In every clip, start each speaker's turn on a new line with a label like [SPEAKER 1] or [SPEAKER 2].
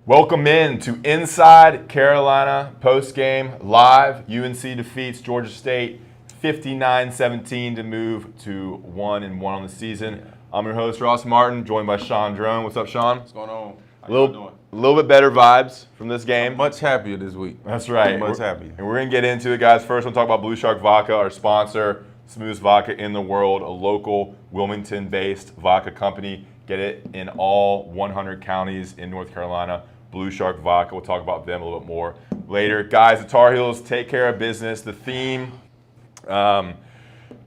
[SPEAKER 1] Welcome in to Inside Carolina Postgame live. UNC defeats Georgia State 59-17 to move to 1-1 on the season. I'm your host, Ross Martin, joined by Sean Drone. What's up, Sean?
[SPEAKER 2] What's going on? How
[SPEAKER 1] A
[SPEAKER 2] you doing?
[SPEAKER 1] little bit better vibes from this game.
[SPEAKER 2] I'm much happier this week.
[SPEAKER 1] That's right.
[SPEAKER 2] Much happier.
[SPEAKER 1] And we're going to get into it, guys. First, we'll talk about Blue Shark Vodka, our sponsor, smoothest vodka in the world, a local Wilmington-based vodka company. Get it in all 100 counties in North Carolina. Blue Shark Vodka. We'll talk about them a little bit more later. Guys, the Tar Heels take care of business. The theme, kind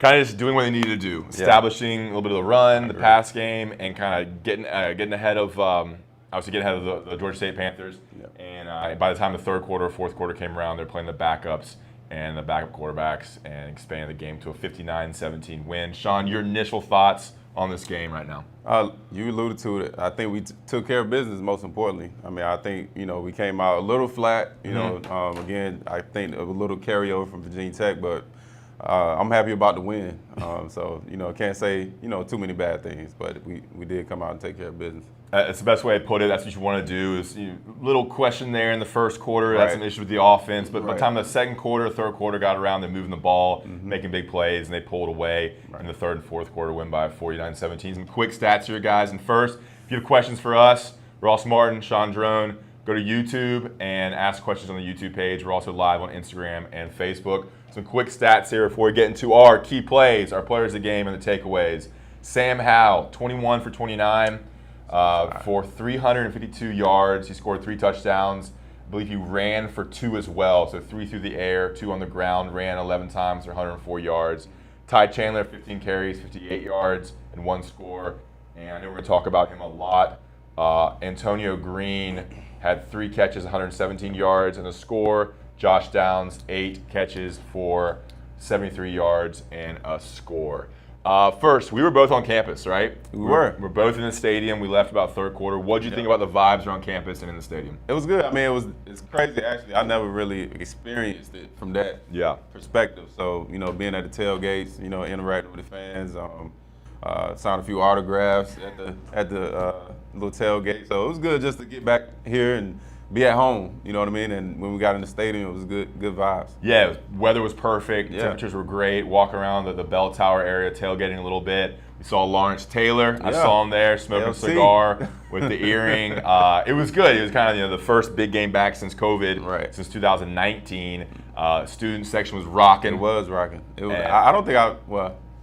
[SPEAKER 1] of just doing what they need to do. Establishing a little bit of the run, the pass game, and kind of getting ahead of, obviously getting ahead of the Georgia State Panthers. Yep. And by the time the third quarter, fourth quarter came around, they're playing the backups and the backup quarterbacks and expanding the game to a 59-17 win. Sean, your initial thoughts on this game right now?
[SPEAKER 2] You alluded to it. I think we took care of business, most importantly. I mean, I think, we came out a little flat. Again, I think a little carryover from Virginia Tech, but I'm happy about the win. Can't say, too many bad things, but we did come out and take care of business.
[SPEAKER 1] It's the best way to put it. That's what you want to do. Is little question there in the first quarter.
[SPEAKER 2] Right.
[SPEAKER 1] That's an issue with the offense. But by the time the second quarter, third quarter got around, they're moving the ball, making big plays, and they pulled away in the third and fourth quarter, win by 49-17. Some quick stats here, guys. And first, if you have questions for us, Ross Martin, Sean Drone, go to YouTube and ask questions on the YouTube page. We're also live on Instagram and Facebook. Some quick stats here before we get into our key plays, our players of the game, and the takeaways. Sam Howell, 21 for 29. For 352 yards. He scored 3 touchdowns. I believe he ran for 2 as well, so 3 through the air, 2 on the ground, ran 11 times for 104 yards. Ty Chandler, 15 carries, 58 yards, and 1 score. And I know we're going to talk about him a lot. Antonio Green had 3 catches, 117 yards, and a score. Josh Downs, 8 catches for 73 yards and a score. First, we were both on campus, right?
[SPEAKER 2] We were.
[SPEAKER 1] We're both in the stadium. We left about third quarter. What did you think about the vibes around campus and in the stadium?
[SPEAKER 2] It was good. I mean, it's crazy, actually. I never really experienced it from that perspective. So, being at the tailgates, interacting with the fans, signed a few autographs at the little tailgate. So it was good just to get back here and be at home, you know what I mean? And when we got in the stadium, it was good vibes.
[SPEAKER 1] Yeah, weather was perfect. Temperatures were great. Walking around the bell tower area, tailgating a little bit. We saw Lawrence Taylor. I saw him there smoking a cigar with the earring. It was good. It was kind of the first big game back since COVID, since 2019. Student section was rocking.
[SPEAKER 2] It was rocking. I don't think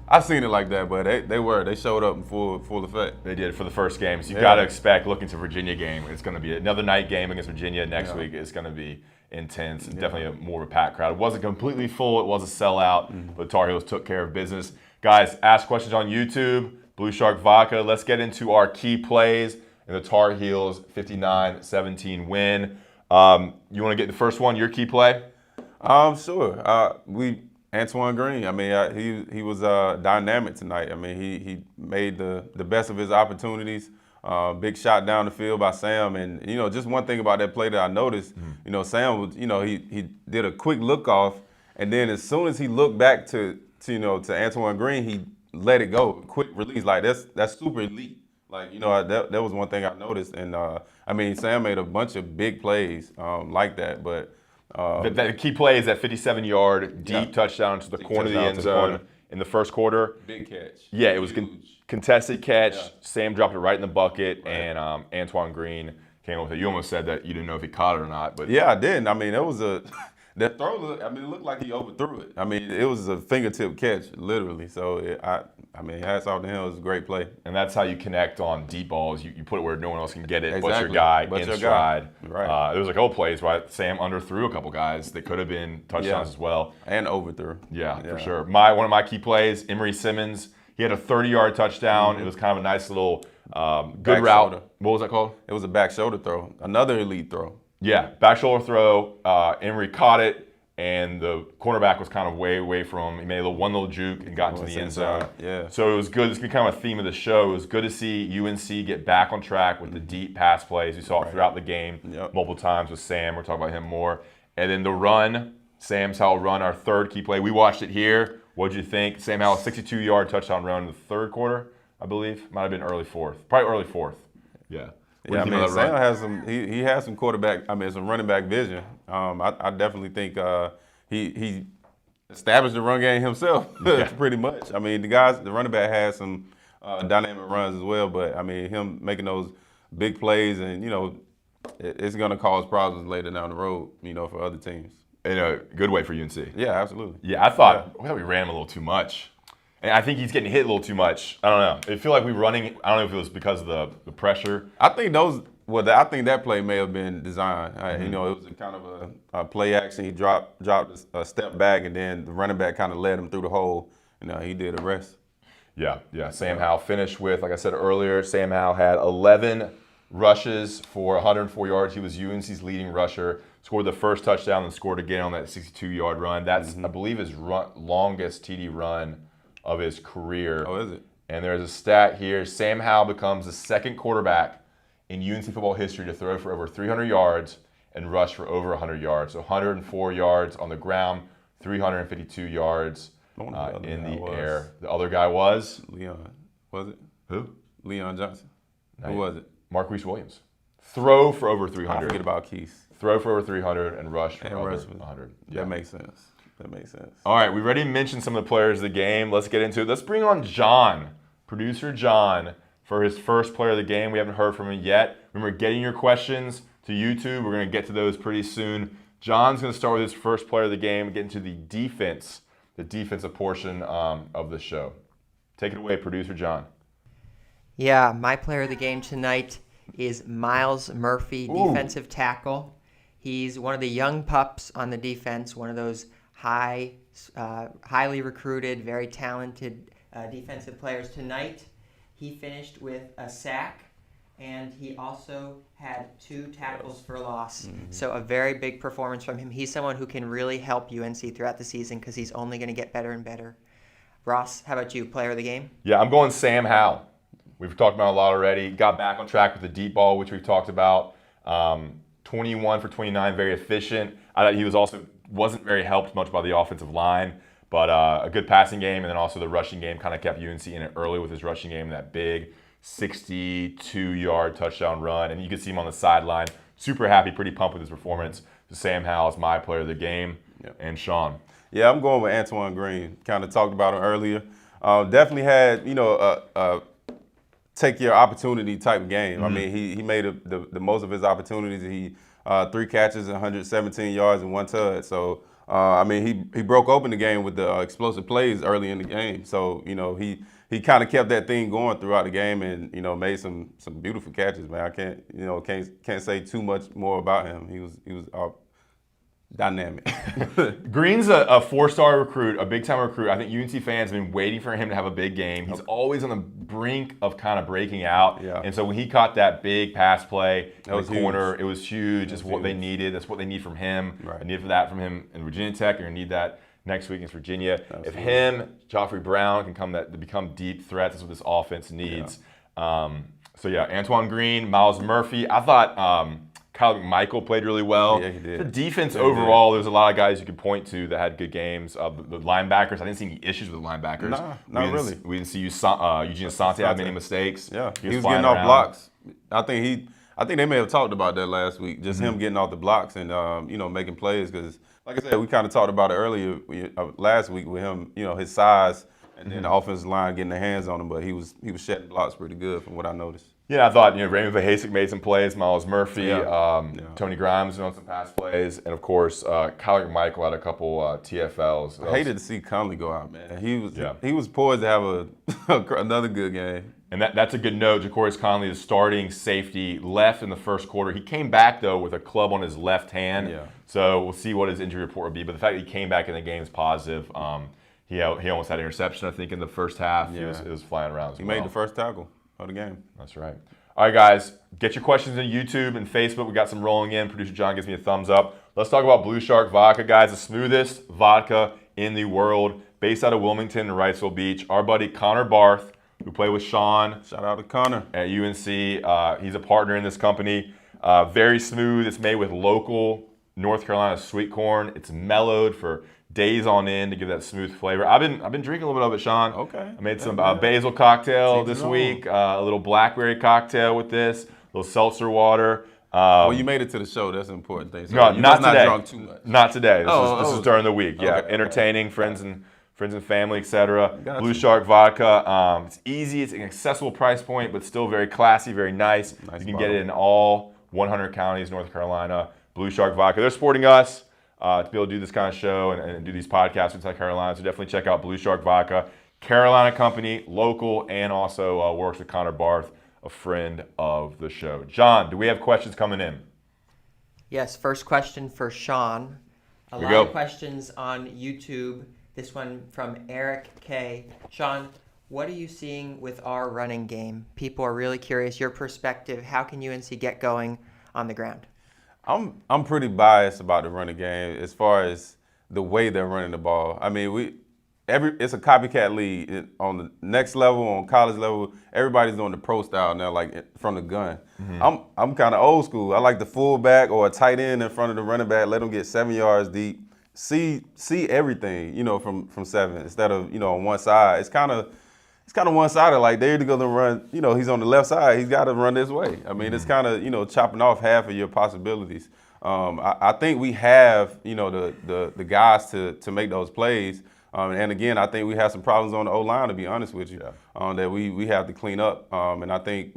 [SPEAKER 2] I've seen it like that, but they showed up in full effect.
[SPEAKER 1] They did for the first game. So you got to expect, looking to Virginia game, it's going to be another night game against Virginia next week. It's going to be intense. Definitely more of a packed crowd. It wasn't completely full. It was a sellout, but Tar Heels took care of business. Guys, ask questions on YouTube. Blue Shark Vodka. Let's get into our key plays in the Tar Heels 59-17 win. You want to get the first one? Your key play?
[SPEAKER 2] Sure. Antoine Green. I mean, he was dynamic tonight. I mean, he made the best of his opportunities. Big shot down the field by Sam, and just one thing about that play that I noticed, Sam was, he did a quick look off, and then as soon as he looked back to Antoine Green, he let it go, quick release. Like that's super elite. Like that was one thing I noticed, and Sam made a bunch of big plays like that, but.
[SPEAKER 1] The key play is that 57-yard deep touchdown to the corner of the end zone in the first quarter.
[SPEAKER 2] Big catch.
[SPEAKER 1] Yeah, it was contested catch. Yeah. Sam dropped it right in the bucket, and Antoine Green came up with it. You almost said that you didn't know if he caught it or not, but
[SPEAKER 2] yeah, I didn't. I mean, that throw. I mean, it looked like he overthrew it. I mean, it was a fingertip catch, literally. So hats off to him. It was a great play.
[SPEAKER 1] And that's how you connect on deep balls. You put it where no one else can get it, but your guy in stride.
[SPEAKER 2] Right.
[SPEAKER 1] There was a couple plays where Sam underthrew a couple guys that could have been touchdowns as well.
[SPEAKER 2] And overthrew.
[SPEAKER 1] Yeah, for sure. One of my key plays, Emory Simmons. He had a 30-yard touchdown. It was kind of a nice little good
[SPEAKER 2] back
[SPEAKER 1] route.
[SPEAKER 2] Shoulder.
[SPEAKER 1] What was that called?
[SPEAKER 2] It was a back shoulder throw. Another elite throw.
[SPEAKER 1] Yeah, back shoulder throw. Emory caught it, and the cornerback was kind of way away from him. He made one little juke and got into the end zone.
[SPEAKER 2] Yeah.
[SPEAKER 1] So it was good. It's been kind of a theme of the show. It was good to see UNC get back on track with the deep pass plays. We saw it throughout the game multiple times with Sam. We'll talk about him more. And then the run, Sam Howell run, our third key play. We watched it here. What did you think? Sam Howell, 62-yard touchdown run in the third quarter, I believe. Might have been early fourth. Probably early fourth. Yeah.
[SPEAKER 2] Yeah, I mean, Sam has some. He has some quarterback. I mean, some running back vision. I definitely think he established the run game himself, pretty much. I mean, the running back has some dynamic runs as well. But I mean, him making those big plays, and it's going to cause problems later down the road, for other teams.
[SPEAKER 1] In a good way for UNC.
[SPEAKER 2] Yeah, absolutely.
[SPEAKER 1] Yeah, I thought we ran him a little too much. And I think he's getting hit a little too much. I don't know. I feel like we're running. I don't know if it was because of the pressure.
[SPEAKER 2] I think I think that play may have been designed. It was a kind of a play action. He dropped a step back, and then the running back kind of led him through the hole. He did the rest.
[SPEAKER 1] Yeah. Sam Howell finished with, like I said earlier, Sam Howell had 11 rushes for 104 yards. He was UNC's leading rusher. Scored the first touchdown and scored again on that 62-yard run. That's, I believe, his longest TD run of his career.
[SPEAKER 2] Oh, is it?
[SPEAKER 1] And there's a stat here. Sam Howell becomes the second quarterback in UNC football history to throw for over 300 yards and rush for over 100 yards. So 104 yards on the ground, 352 yards in the air. The other guy was?
[SPEAKER 2] Leon. Was it?
[SPEAKER 1] Who?
[SPEAKER 2] Leon Johnson. Who was it?
[SPEAKER 1] Marquise Williams. Throw for over 300.
[SPEAKER 2] I forget about Keith.
[SPEAKER 1] Throw for over 300 and rush for over 100.
[SPEAKER 2] Yeah. That makes sense.
[SPEAKER 1] All right, we already mentioned some of the players of the game. Let's get into it. Let's bring on John, producer John, for his first player of the game. We haven't heard from him yet. Remember, getting your questions to YouTube. We're going to get to those pretty soon. John's going to start with his first player of the game and get into the defensive portion of the show. Take it away, producer John.
[SPEAKER 3] Yeah, my player of the game tonight is Myles Murphy, defensive tackle. He's one of the young pups on the defense, one of those highly recruited, very talented defensive players. Tonight, he finished with a sack, and he also had 2 tackles for loss. So a very big performance from him. He's someone who can really help UNC throughout the season because he's only going to get better and better. Ross, how about you, player of the game? Yeah,
[SPEAKER 1] I'm going Sam Howell. We've talked about a lot already. Got back on track with the deep ball, which we've talked about. 21 for 29, very efficient. I thought he wasn't very helped much by the offensive line, but a good passing game, and then also the rushing game kind of kept UNC in it early with his rushing game, that big 62-yard touchdown run, and you could see him on the sideline, super happy, pretty pumped with his performance. So Sam Howell is my player of the game, and Sean.
[SPEAKER 2] Yeah, I'm going with Antoine Green. Kind of talked about him earlier. Definitely had a take your opportunity type game. I mean, he made the most of his opportunities. He 3 catches, 117 yards, and 1 touch. So I mean, he broke open the game with the explosive plays early in the game. So he kind of kept that thing going throughout the game, and made some beautiful catches. Man, I can't say too much more about him. He was dynamic.
[SPEAKER 1] Green's a 4-star recruit, a big-time recruit. I think UNC fans have been waiting for him to have a big game. He's always on the brink of kind of breaking out. Yeah. And so when he caught that big pass play in the corner, it was huge. It's what they needed. That's what they need from him. Right. They needed that from him in Virginia Tech. You're going to need that next week against Virginia. Absolutely. If him, Joffrey Brown can become deep threats, that's what this offense needs. Yeah. Antoine Green, Myles Murphy. I thought Kyle McMichael played really well. Yeah, he did. The defense overall, there's a lot of guys you could point to that had good games. The linebackers, I didn't see any issues with the linebackers.
[SPEAKER 2] Nah, not really.
[SPEAKER 1] We didn't see Eugene Asante have many mistakes.
[SPEAKER 2] Yeah, he was getting off blocks. I think they may have talked about that last week, just him getting off the blocks and making plays. Because, like I said, we kind of talked about it earlier last week with him. His size and then the offensive line getting their hands on him, but he was shedding blocks pretty good from what I noticed.
[SPEAKER 1] Yeah, I thought Raymond Vahasek made some plays, Myles Murphy, Tony Grimes on some pass plays, and of course Kyle McMichael had a couple TFLs.
[SPEAKER 2] I hated to see Conley go out, man. He was poised to have another good game.
[SPEAKER 1] And that's a good note. Ja'Cory Conley is starting safety, left in the first quarter. He came back though with a club on his left hand. Yeah. So we'll see what his injury report will be. But the fact that he came back in the game is positive. He almost had an interception, I think, in the first half. Yeah. It was flying around as well.
[SPEAKER 2] He made the first tackle of the game.
[SPEAKER 1] That's right. All right, guys, get your questions on YouTube and Facebook. We got some rolling in. Producer John gives me a thumbs up. Let's talk about Blue Shark Vodka, guys. The smoothest vodka in the world, based out of Wilmington and Wrightsville Beach. Our buddy Connor Barth, who played with Sean.
[SPEAKER 2] Shout out to Connor.
[SPEAKER 1] At UNC. He's a partner in this company. Very smooth. It's made with local North Carolina sweet corn. It's mellowed for days on end to give that smooth flavor. I've been drinking a little bit of it, Sean.
[SPEAKER 2] Okay.
[SPEAKER 1] I made some basil cocktail this week, a little blackberry cocktail with this. little seltzer water.
[SPEAKER 2] Well, you made it to the show. That's an important thing. So
[SPEAKER 1] No,
[SPEAKER 2] you
[SPEAKER 1] not
[SPEAKER 2] must
[SPEAKER 1] today.
[SPEAKER 2] not drunk too much.
[SPEAKER 1] Not today. This is during the week. Yeah,
[SPEAKER 2] Okay.
[SPEAKER 1] entertaining friends and family, etc.
[SPEAKER 2] Gotcha.
[SPEAKER 1] Blue Shark vodka. It's easy. It's an accessible price point, but still very classy, very nice. You can get it in all 100 counties, North Carolina. Blue Shark vodka. They're supporting us to be able to do this kind of show and do these podcasts inside Carolina. So definitely check out Blue Shark vodka. Carolina company, local, and also works with Connor Barth, a friend of the show. John, do we have questions coming in?
[SPEAKER 3] Yes, first question for Sean. A
[SPEAKER 1] Here
[SPEAKER 3] lot
[SPEAKER 1] we go.
[SPEAKER 3] of questions on YouTube. This one from Eric K. Sean, what are you seeing with our running game? People are really curious. Your perspective, how can UNC get going on the ground?
[SPEAKER 2] I'm pretty biased about the running game as far as the way they're running the ball. I mean, it's a copycat league on the next level, on college level. Everybody's doing the pro style now, like from the gun. I'm kind of old school. I like the fullback or a tight end in front of the running back. Let them get 7 yards deep. See everything, from 7 instead of on one side. It's kind of one-sided. Like they're either gonna run. He's on the left side. He's got to run this way. I mean, it's kind of chopping off half of your possibilities. I think we have the guys to make those plays. And again, I think we have some problems on the O-line, to be honest with you, that we have to clean up. And I think,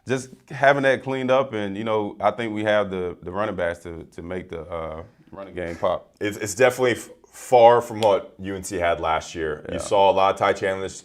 [SPEAKER 2] just having that cleaned up, and, I think we have the running backs to make the running game pop.
[SPEAKER 1] It's definitely far from what UNC had last year.
[SPEAKER 2] Yeah.
[SPEAKER 1] You saw a lot of Ty Chandlers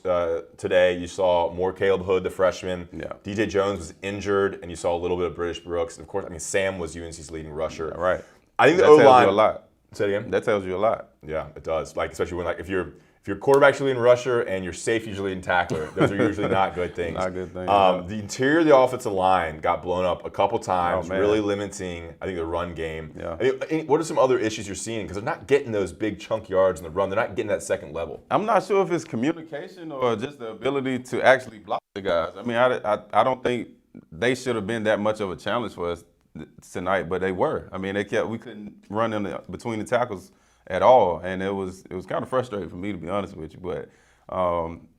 [SPEAKER 1] today. You saw more Caleb Hood, the freshman.
[SPEAKER 2] Yeah.
[SPEAKER 1] DJ Jones was injured, and you saw a little bit of British Brooks. And of course, Sam was UNC's leading rusher.
[SPEAKER 2] Right.
[SPEAKER 1] I think the
[SPEAKER 2] That tells
[SPEAKER 1] O-line.
[SPEAKER 2] you a lot.
[SPEAKER 1] Say it again.
[SPEAKER 2] That tells you a lot.
[SPEAKER 1] Yeah, it does. Like especially when if your quarterback's your leading rusher and your safety's your leading tackler, those are usually not good things.
[SPEAKER 2] Not good things.
[SPEAKER 1] The interior of the offensive line got blown up a couple times,
[SPEAKER 2] man.
[SPEAKER 1] really limiting, I think, the run game.
[SPEAKER 2] Yeah.
[SPEAKER 1] What are some other issues you're seeing? Because they're not getting those big chunk yards in the run. They're not getting that second level.
[SPEAKER 2] I'm not sure if it's communication or just the ability to actually block the guys. I mean, I don't think they should have been that much of a challenge for us tonight, but they were. I mean, we couldn't run between the tackles at all, and it was kind of frustrating for me, to be honest with you. But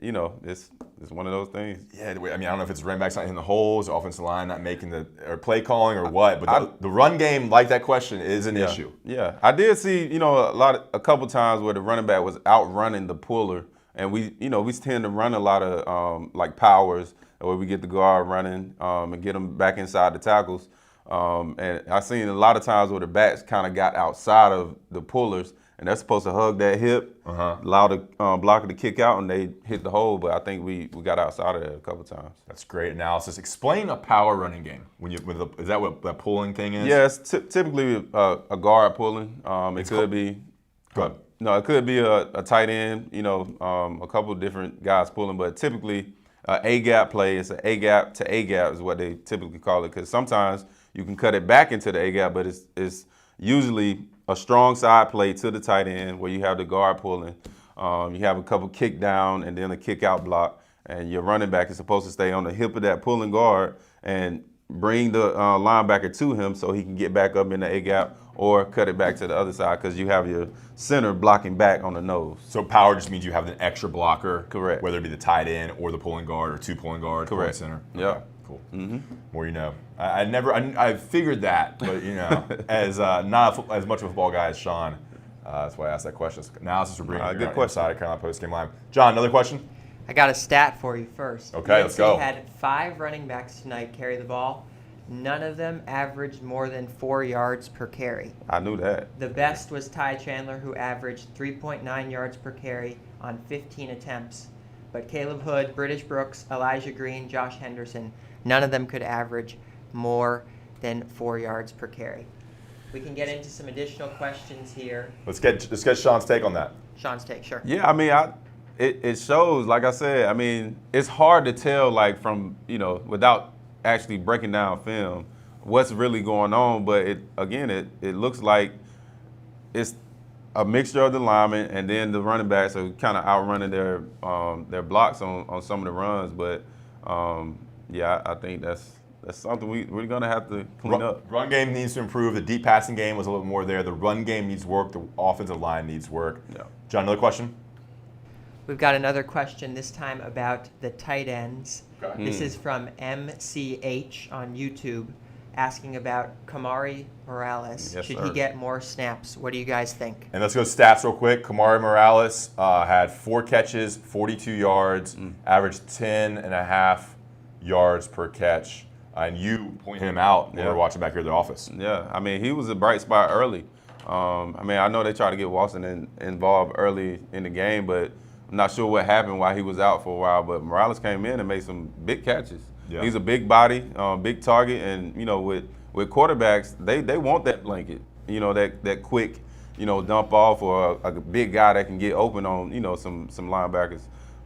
[SPEAKER 2] it's one of those things.
[SPEAKER 1] Yeah, I mean, I don't know if it's running backs not hitting the holes, or offensive line not making or play calling or what, but the run game, like that question, is an issue.
[SPEAKER 2] Yeah, I did see a couple times where the running back was outrunning the puller, and we tend to run a lot of like powers where we get the guard running and get them back inside the tackles. And I've seen a lot of times where the backs kind of got outside of the pullers, and they're supposed to hug that hip, allow the blocker to kick out, and they hit the hole. But I think we got outside of that a couple times.
[SPEAKER 1] That's great analysis. Explain a power running game. Is that what that pulling thing is?
[SPEAKER 2] Yeah, it's typically a guard pulling. It could be.
[SPEAKER 1] Go ahead.
[SPEAKER 2] No, it could be a tight end. A couple of different guys pulling, but typically A-gap play. It's an A-gap to A-gap is what they typically call it, because sometimes you can cut it back into the A-gap, but it's usually a strong side play to the tight end where you have the guard pulling. You have a couple kick down and then a kick out block, and your running back is supposed to stay on the hip of that pulling guard and bring the linebacker to him so he can get back up in the A-gap or cut it back to the other side because you have your center blocking back on the nose.
[SPEAKER 1] So power just means you have an extra blocker.
[SPEAKER 2] Correct.
[SPEAKER 1] Whether it be the tight end or the pulling guard or two pulling guards.
[SPEAKER 2] Correct.
[SPEAKER 1] Center.
[SPEAKER 2] Yeah.
[SPEAKER 1] Okay, cool. More you know. I figured that, but as not as much of a football guy as Sean, that's why I asked that question. Analysis for bringing
[SPEAKER 2] good question.
[SPEAKER 1] Inside Carolina Postgame Live. John, another question?
[SPEAKER 3] I got a stat for you first.
[SPEAKER 1] Okay, let's go.
[SPEAKER 3] UNC had 5 running backs tonight carry the ball. None of them averaged more than 4 yards per carry.
[SPEAKER 2] I knew that.
[SPEAKER 3] The best was Ty Chandler, who averaged 3.9 yards per carry on 15 attempts. But Caleb Hood, British Brooks, Elijah Green, Josh Henderson, none of them could average more than 4 yards per carry. We can get into some additional questions here.
[SPEAKER 1] Let's get Sean's take on that.
[SPEAKER 3] Sean's take, sure.
[SPEAKER 2] Yeah, I mean, it shows, like I said, I mean, it's hard to tell, like, from, without actually breaking down film, what's really going on. But it looks like it's a mixture of the linemen, and then the running backs are kind of outrunning their blocks on some of the runs. But I think that's something we're gonna have to clean up.
[SPEAKER 1] Run game needs to improve. The deep passing game was a little more there. The run game needs work. The offensive line needs work.
[SPEAKER 2] Yeah.
[SPEAKER 1] John, another question?
[SPEAKER 3] We've got another question, this time about the tight ends.
[SPEAKER 1] Okay.
[SPEAKER 3] This is from MCH on YouTube, asking about Kamari Morales.
[SPEAKER 2] Yes,
[SPEAKER 3] Should
[SPEAKER 2] sir.
[SPEAKER 3] he get more snaps? What do you guys think?
[SPEAKER 1] And let's go stats real quick. Kamari Morales had 4 catches, 42 yards, averaged 10.5 yards per catch. And you pointed him out when we were watching back here at the office.
[SPEAKER 2] Yeah, I mean, he was a bright spot early. I know they tried to get Watson involved early in the game, but I'm not sure what happened while he was out for a while. But Morales came in and made some big catches. Yeah. He's a big body, big target, and with quarterbacks, they want that blanket, that quick, dump off, or a big guy that can get open on some linebackers.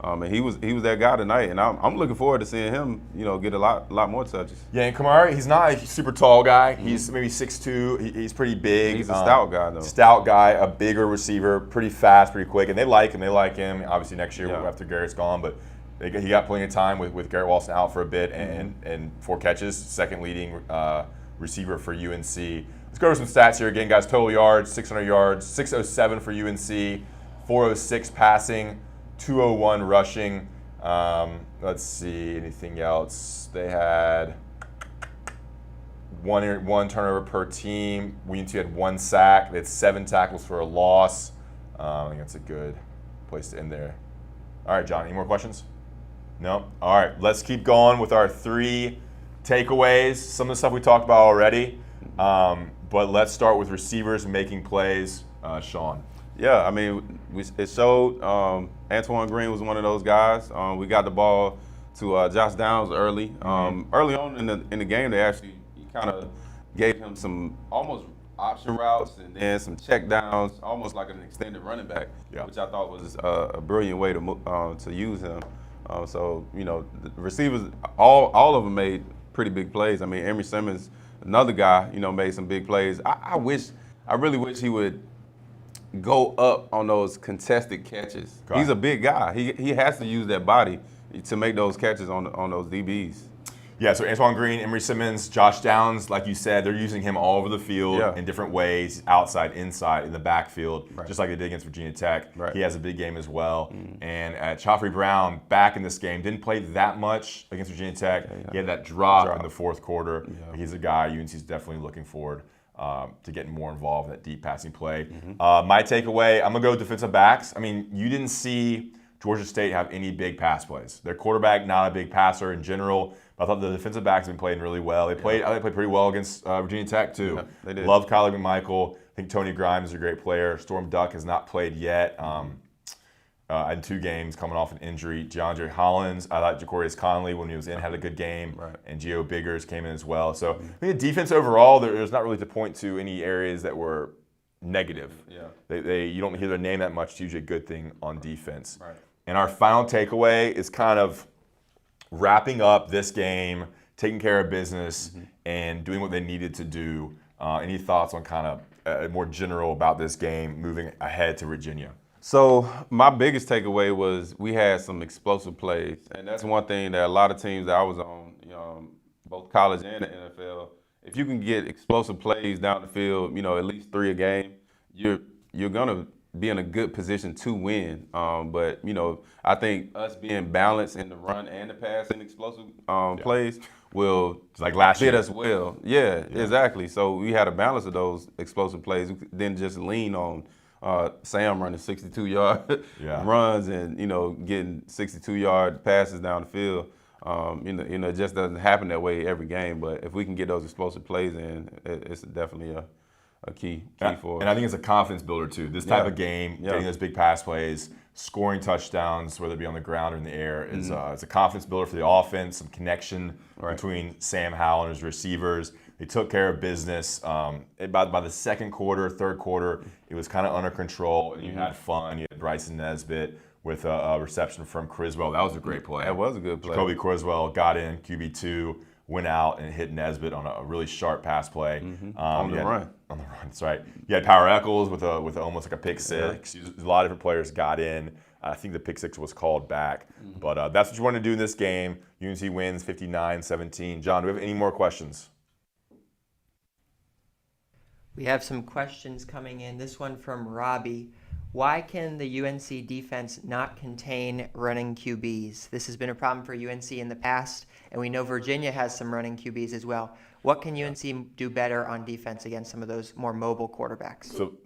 [SPEAKER 2] And he was that guy tonight, and I'm looking forward to seeing him, get a lot more touches.
[SPEAKER 1] Yeah, and Kamari, he's not a super tall guy. He's maybe 6'2". He's pretty big.
[SPEAKER 2] He's a stout guy, though.
[SPEAKER 1] Stout guy, a bigger receiver, pretty fast, pretty quick, and they like him. Obviously, next year after Garrett's gone, but he got plenty of time with Garrett Wilson out for a bit, and 4 catches, second leading receiver for UNC. Let's go over some stats here again, guys. Total yards, 600 yards, 607 for UNC, 406 passing, 201 rushing. Let's see, anything else? They had one turnover per team. UNC had 1 sack. They had 7 tackles for a loss. I think that's a good place to end there. All right, John, any more questions? No? All right, let's keep going with our 3 takeaways. Some of the stuff we talked about already, but let's start with receivers making plays. Sean.
[SPEAKER 2] Yeah, I mean, it showed Antoine Green was one of those guys. We got the ball to Josh Downs early. Early on in the game, they actually kind of gave him some almost option routes and then some check downs, almost like an extended running back, which I thought was a brilliant way to use him. So the receivers, all of them made pretty big plays. I mean, Emory Simmons, another guy, made some big plays. I really wish he would go up on those contested catches. Okay. He's a big guy. He has to use that body to make those catches on those DBs.
[SPEAKER 1] Yeah, so Antoine Green, Emory Simmons, Josh Downs, like you said, they're using him all over the field in different ways, outside, inside, in the backfield, just like they did against Virginia Tech. Right. He has a big game as well. And Chaffrey Brown, back in this game, didn't play that much against Virginia Tech. He had that drop in the fourth quarter. He's a guy UNC's definitely looking forward to getting more involved in that deep passing play. My takeaway, I'm going to go defensive backs. I mean, you didn't see Georgia State have any big pass plays. Their quarterback, not a big passer in general. But I thought the defensive backs have been playing really well. I think they played pretty well against Virginia Tech, too. Yeah, they did. Love Kyler McMichael. I think Tony Grimes is a great player. Storm Duck has not played yet in 2 games coming off an injury. DeAndre Hollins, I thought Ja'Corius Conley, when he was in, had a good game. Right. And Gio Biggers came in as well. So I think the defense overall, there's not really to point to any areas that were negative. Yeah. You don't hear their name that much. It's usually a good thing on defense. Right. And our final takeaway is kind of wrapping up this game, taking care of business, and doing what they needed to do. Any thoughts on kind of more general about this game moving ahead to Virginia?
[SPEAKER 2] So my biggest takeaway was we had some explosive plays, and that's one thing that a lot of teams that I was on, both college and the NFL, if you can get explosive plays down the field, at least 3 a game, you're gonna be in a good position to win. But I think us being balanced in the run and the pass and explosive plays will
[SPEAKER 1] like last
[SPEAKER 2] fit
[SPEAKER 1] year.
[SPEAKER 2] us well. Yeah, exactly. So we had a balance of those explosive plays. We didn't just lean on Sam running 62-yard runs and getting 62-yard passes down the field. It just doesn't happen that way every game. But if we can get those explosive plays in, it's definitely a key for us.
[SPEAKER 1] And I think it's a confidence builder too. This type of game, getting those big pass plays, scoring touchdowns, whether it be on the ground or in the air, is it's a confidence builder for the offense, some connection between Sam Howell and his receivers. They took care of business. By the second quarter, third quarter, it was kind of under control, and you had fun. You had Bryson Nesbitt with a reception from Criswell. That was a great play.
[SPEAKER 2] That was a good play.
[SPEAKER 1] Jacoby Criswell got in, QB2, went out and hit Nesbitt on a really sharp pass play.
[SPEAKER 2] On the run.
[SPEAKER 1] On the run, that's right. You had Power Eccles with almost like a pick six. A lot of different players got in. I think the pick six was called back. But that's what you want to do in this game. UNC wins 59-17. John, do we have any more questions?
[SPEAKER 3] We have some questions coming in. This one from Robbie. Why can the UNC defense not contain running QBs? This has been a problem for UNC in the past, and we know Virginia has some running QBs as well. What can UNC do better on defense against some of those more mobile quarterbacks?
[SPEAKER 1] So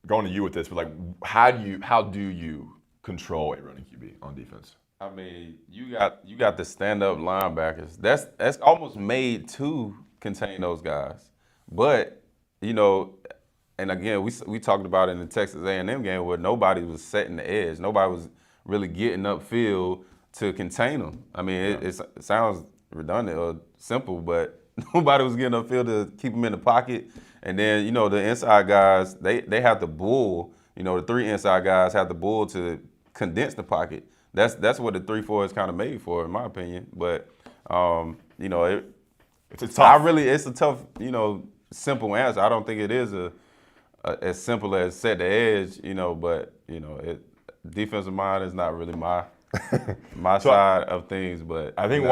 [SPEAKER 1] going to you with this, but like, how do you control a running QB on defense?
[SPEAKER 2] I mean, you got the stand-up linebackers. That's almost made to contain those guys. But, you know, and again, we talked about it in the Texas A&M game where nobody was setting the edge. Nobody was really getting upfield to contain them. I mean, it sounds redundant or simple, but nobody was getting upfield to keep them in the pocket. And then, you know, the inside guys, they have the bull. You know, the 3 inside guys have the bull to condense the pocket. That's what the 3-4 is kind of made for, in my opinion. But you know, it's a tough, you know, simple answer. I don't think it is as simple as set the edge, you know. But you know, defensive mind is not really my side of things. But
[SPEAKER 1] I think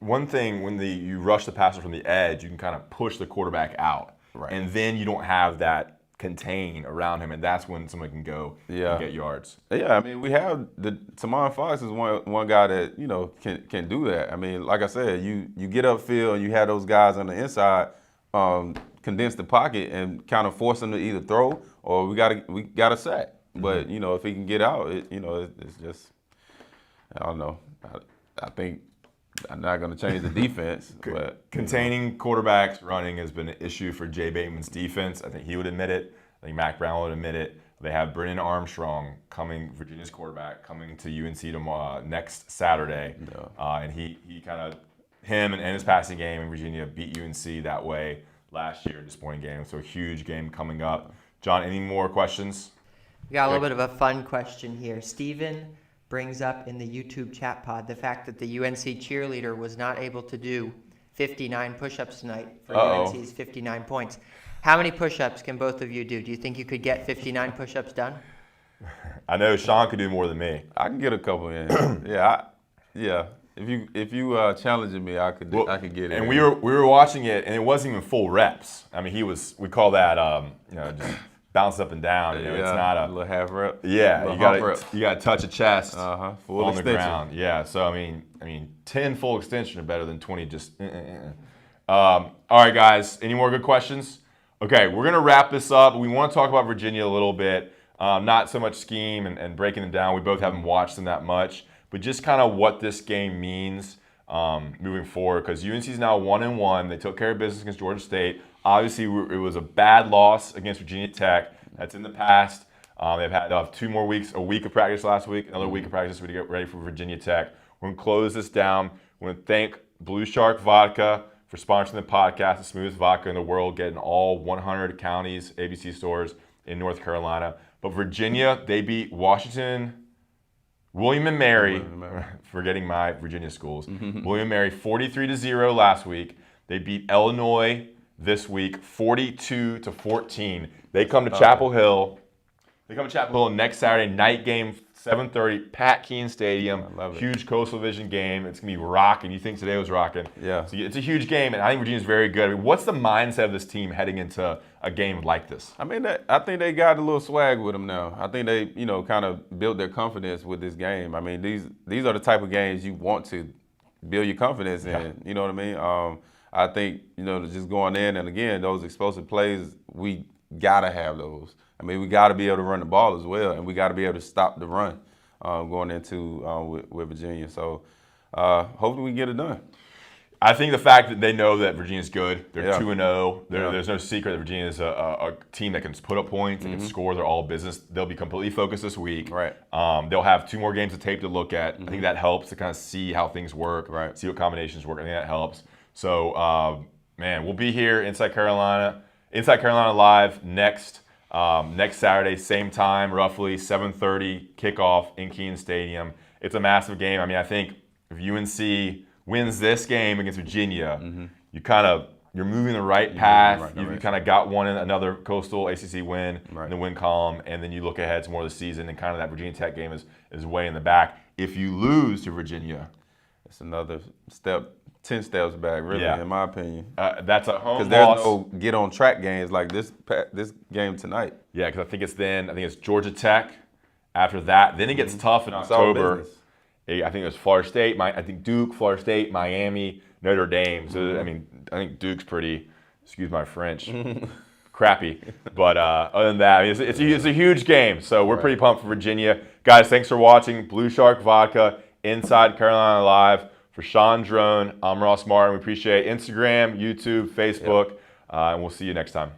[SPEAKER 1] one thing when you rush the passer from the edge, you can kind of push the quarterback out,
[SPEAKER 2] right,
[SPEAKER 1] and then you don't have that contain around him, and that's when someone can go and get yards.
[SPEAKER 2] Yeah, I mean, we have Tamon Fox is one guy that, you know, can do that. I mean, like I said, you get upfield and you have those guys on the inside condense the pocket and kind of force them to either throw or we got a sack. Mm-hmm. But you know, if he can get out, it's just, I don't know. I think I'm not going to change the defense. But
[SPEAKER 1] containing quarterbacks running has been an issue for Jay Bateman's defense. I think he would admit it. I think Mac Brown would admit it. They have Brennan Armstrong Virginia's quarterback, coming to UNC tomorrow, next Saturday. Yeah. And he him and his passing game in Virginia beat UNC that way last year, disappointing game. So a huge game coming up. John, any more questions?
[SPEAKER 3] We got a little bit of a fun question here. Steven brings up in the YouTube chat pod the fact that the UNC cheerleader was not able to do 59 push-ups tonight for UNC's 59 points. How many push-ups can both of you do? Do you think you could get 59 push-ups done?
[SPEAKER 1] I know Sean could do more than me.
[SPEAKER 2] I can get a couple in. Yeah. If you challenging me, I could get it.
[SPEAKER 1] And we were watching it, and it wasn't even full reps. I mean, we call that just bounce up and down. You know, it's not a
[SPEAKER 2] little half rep.
[SPEAKER 1] Yeah, you got to touch a chest
[SPEAKER 2] full
[SPEAKER 1] on
[SPEAKER 2] extension.
[SPEAKER 1] The ground. Yeah, so I mean, 10 full extension are better than 20 just. All right, guys, any more good questions? Okay, we're gonna wrap this up. We want to talk about Virginia a little bit. Not so much scheme and breaking them down. We both haven't watched them that much, but just kind of what this game means moving forward. Because UNC is now 1-1. They took care of business against Georgia State. Obviously, it was a bad loss against Virginia Tech. That's in the past. They've had 2 more weeks, a week of practice last week, another week of practice to get ready for Virginia Tech. We're going to close this down. We want to thank Blue Shark Vodka for sponsoring the podcast, the smoothest vodka in the world, getting all 100 counties, ABC stores in North Carolina. But Virginia, they beat Washington, William and Mary, forgetting my Virginia schools, William and Mary 43-0 last week. They beat Illinois this week 42-14. They come to Chapel Hill. Next Saturday, night game, 7:30, Pat Keene Stadium.
[SPEAKER 2] I love it.
[SPEAKER 1] Huge Coastal Division game. It's going to be rocking. You think today was rocking.
[SPEAKER 2] Yeah.
[SPEAKER 1] So it's a huge game, and I think Virginia's very good. I mean, what's the mindset of this team heading into a game like this?
[SPEAKER 2] I mean, I think they got a little swag with them now. I think they, kind of built their confidence with this game. I mean, these are the type of games you want to build your confidence in. Yeah. You know what I mean? I think, just going in, and again, those explosive plays, we got to have those. I mean, we got to be able to run the ball as well, and we got to be able to stop the run going into with Virginia. So hopefully we get it done.
[SPEAKER 1] I think the fact that they know that Virginia's good, they're 2-0.
[SPEAKER 2] Yeah.
[SPEAKER 1] There's no secret that Virginia is a team that can put up points, that can score. They're all business. They'll be completely focused this week.
[SPEAKER 2] Right.
[SPEAKER 1] They'll have 2 more games of tape to look at. I think that helps to kind of see how things work, see what combinations work. I think that helps. So, we'll be here Inside Carolina Live next Saturday, same time, roughly 7:30 kickoff in Keene Stadium. It's a massive game. I mean, I think if UNC wins this game against Virginia, you're moving the right path. You kind of got another Coastal ACC win in the win column, and then you look ahead to more of the season, and kind of that Virginia Tech game is way in the back. If you lose to Virginia,
[SPEAKER 2] it's another step 10 steps back, really, in my opinion.
[SPEAKER 1] That's a home
[SPEAKER 2] Because there's
[SPEAKER 1] loss.
[SPEAKER 2] no get-on-track games like this game tonight.
[SPEAKER 1] Yeah, because I think it's Georgia Tech. After that, then it gets tough in October. I think it's Florida State. I think Duke, Florida State, Miami, Notre Dame. So I mean, I think Duke's pretty. Excuse my French. Crappy. But other than that, I mean, it's a huge game. So we're pretty pumped for Virginia, guys. Thanks for watching Blue Shark Vodka Inside Carolina Live. For Sean Drone, I'm Ross Martin. We appreciate Instagram, YouTube, Facebook, and we'll see you next time.